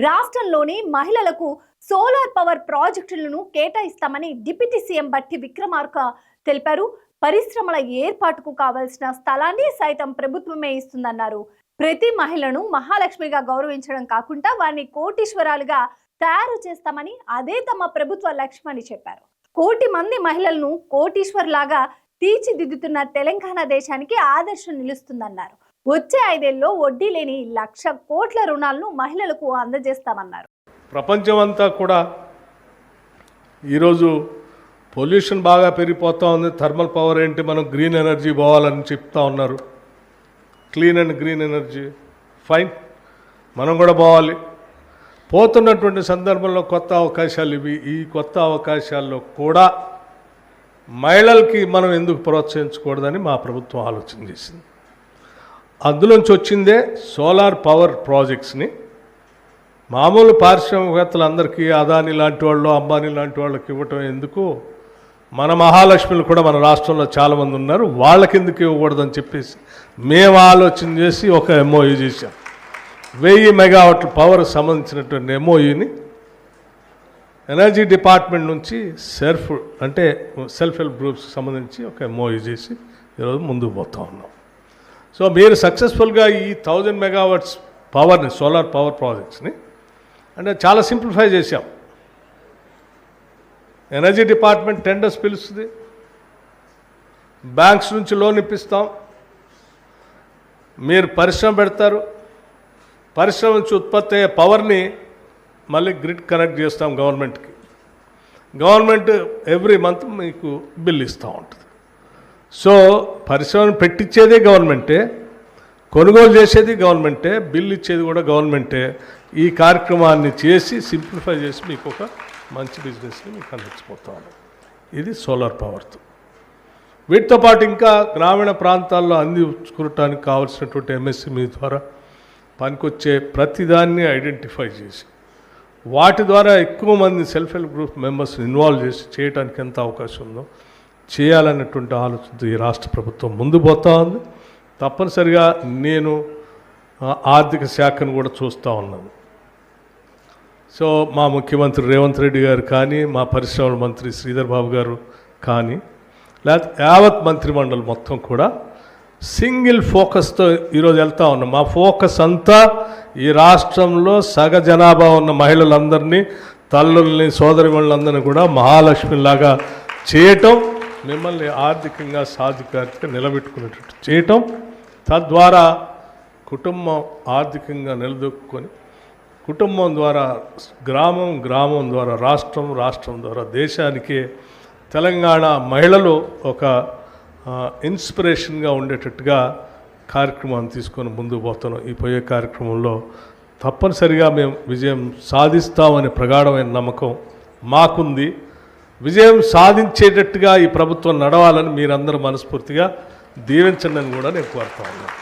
రాష్ట్రంలోని మహిళలకు solar power ప్రాజెక్టులను కేటాయిస్తామని డిప్యూటీ సీఎం బట్టి విక్రమార్క తెలిపారు. పరిశ్రమల ఏర్పాటుకు కావాల్సిన స్థలాన్ని సైతం ప్రభుత్వమే ఇస్తుందన్నారు. ప్రతి మహిళను మహాలక్ష్మిగా గౌరవించడం కాకుండా వారిని కోటీశ్వరాలుగా తయారు చేస్తామని, అదే తమ ప్రభుత్వ లక్ష్యమని చెప్పారు. 1 కోటి మంది మహిళలను కోటీశ్వర్లాగా తీర్చిదిద్దుతున్న తెలంగాణ దేశానికి ఆదర్శం నిలుస్తుందన్నారు. వచ్చే 5 ఏళ్లలో వడ్డీ లేని 1,00,000 కోట్ల రుణాలను మహిళలకు అందజేస్తామన్నారు. ప్రపంచం అంతా కూడా ఈరోజు పొల్యూషన్ బాగా పెరిగిపోతూ ఉంది. థర్మల్ పవర్ ఏంటి, మనం గ్రీన్ ఎనర్జీ పోవాలని చెప్తా ఉన్నారు. Clean and green energy fine, మనం కూడా పోవాలి. పోతున్నటువంటి సందర్భంలో కొత్త అవకాశాలు ఇవి. ఈ కొత్త అవకాశాల్లో కూడా మహిళలకి మనం ఎందుకు ప్రోత్సహించకూడదని మా ప్రభుత్వం ఆలోచన చేసింది. అందులోంచి వచ్చిందే సోలార్ పవర్ ప్రాజెక్ట్స్ని మామూలు పారిశ్రామికవేత్తలందరికీ, అదాని లాంటి వాళ్ళు, అంబానీ లాంటి వాళ్ళకి ఇవ్వటం ఎందుకు, మన మహాలక్ష్మిలు కూడా మన రాష్ట్రంలో చాలామంది ఉన్నారు, వాళ్ళకి ఎందుకు ఇవ్వకూడదని చెప్పేసి మేము ఆలోచన చేసి ఒక ఎంఓయూ చేశాం. 1000 మెగావాట్ల పవర్ సంబంధించినటువంటి ఎంఓయూని ఎనర్జీ డిపార్ట్మెంట్ నుంచి సెల్ఫ్ హెల్ప్ గ్రూప్స్కి సంబంధించి ఒక ఎంఓయూ చేసి ఈరోజు ముందుకు పోతూ ఉన్నాం. సో మీరు సక్సెస్ఫుల్గా ఈ 1000 మెగావాట్స్ పవర్ని, సోలార్ పవర్ ప్రాజెక్ట్స్ని అంటే చాలా సింప్లిఫై చేశాం. ఎనర్జీ డిపార్ట్మెంట్ టెండర్స్ పిలుస్తుంది, బ్యాంక్స్ నుంచి లోన్ ఇప్పిస్తాం, మీరు పరిశ్రమ పెడతారు, పరిశ్రమ నుంచి ఉత్పత్తి అయ్యే పవర్ని మళ్ళీ గ్రిడ్ కనెక్ట్ చేస్తాం గవర్నమెంట్కి. గవర్నమెంట్ ఎవ్రీ మంత్ మీకు బిల్ ఇస్తూ ఉంటుంది. సో పరిశ్రమను పెట్టించేదే గవర్నమెంటే, కొనుగోలు చేసేది గవర్నమెంటే, బిల్ ఇచ్చేది కూడా గవర్నమెంటే. ఈ కార్యక్రమాన్ని చేసి సింప్లిఫై చేసి మీకు ఒక మంచి బిజినెస్ని మీకు అందించిపోతాను. ఇది సోలార్ పవర్తో. వీటితో పాటు ఇంకా గ్రామీణ ప్రాంతాల్లో అందించుకోవటానికి కావాల్సినటువంటి ఎంఎస్ఎంఈ ద్వారా పనికొచ్చే ప్రతిదాన్ని ఐడెంటిఫై చేసి వాటి ద్వారా ఎక్కువ మంది సెల్ఫ్ హెల్ప్ గ్రూప్ మెంబర్స్ని ఇన్వాల్వ్ చేసి చేయడానికి ఎంత అవకాశం ఉందో చేయాలన్నటువంటి ఆలోచనతో ఈ రాష్ట్ర ప్రభుత్వం ముందు పోతా ఉంది. తప్పనిసరిగా నేను ఆర్థిక శాఖను కూడా చూస్తూ ఉన్నాను. సో మా ముఖ్యమంత్రి రేవంత్ రెడ్డి గారు కానీ, మా పరిశ్రమల మంత్రి శ్రీధర్ బాబు గారు కానీ, లేకపోతే యావత్ మంత్రిమండలి మొత్తం కూడా సింగిల్ ఫోకస్తో ఈరోజు వెళ్తూ ఉన్నాం. మా ఫోకస్ అంతా ఈ రాష్ట్రంలో సగ జనాభా ఉన్న మహిళలందరినీ, తల్లుల్ని, సోదరిమణులందరినీ కూడా మహాలక్ష్మిలాగా చేయటం, మిమ్మల్ని ఆర్థికంగా సాధికారిగా నిలబెట్టుకునేటట్టు చేయటం, తద్వారా కుటుంబం ఆర్థికంగా నిలదొక్కుని కుటుంబం ద్వారా గ్రామం, గ్రామం ద్వారా రాష్ట్రం, రాష్ట్రం ద్వారా దేశానికే తెలంగాణ మహిళలు ఒక ఇన్స్పిరేషన్గా ఉండేటట్టుగా కార్యక్రమాన్ని తీసుకొని ముందుకు పోతున్నాం. ఈ పోయే కార్యక్రమంలో తప్పనిసరిగా మేము విజయం సాధిస్తామనే ప్రగాఢమైన నమ్మకం మాకుంది. విజయం సాధించేటట్టుగా ఈ ప్రభుత్వం నడవాలని మీరందరూ మనస్ఫూర్తిగా దీవించండి అని కూడా నేను కోరుతా ఉన్నాను.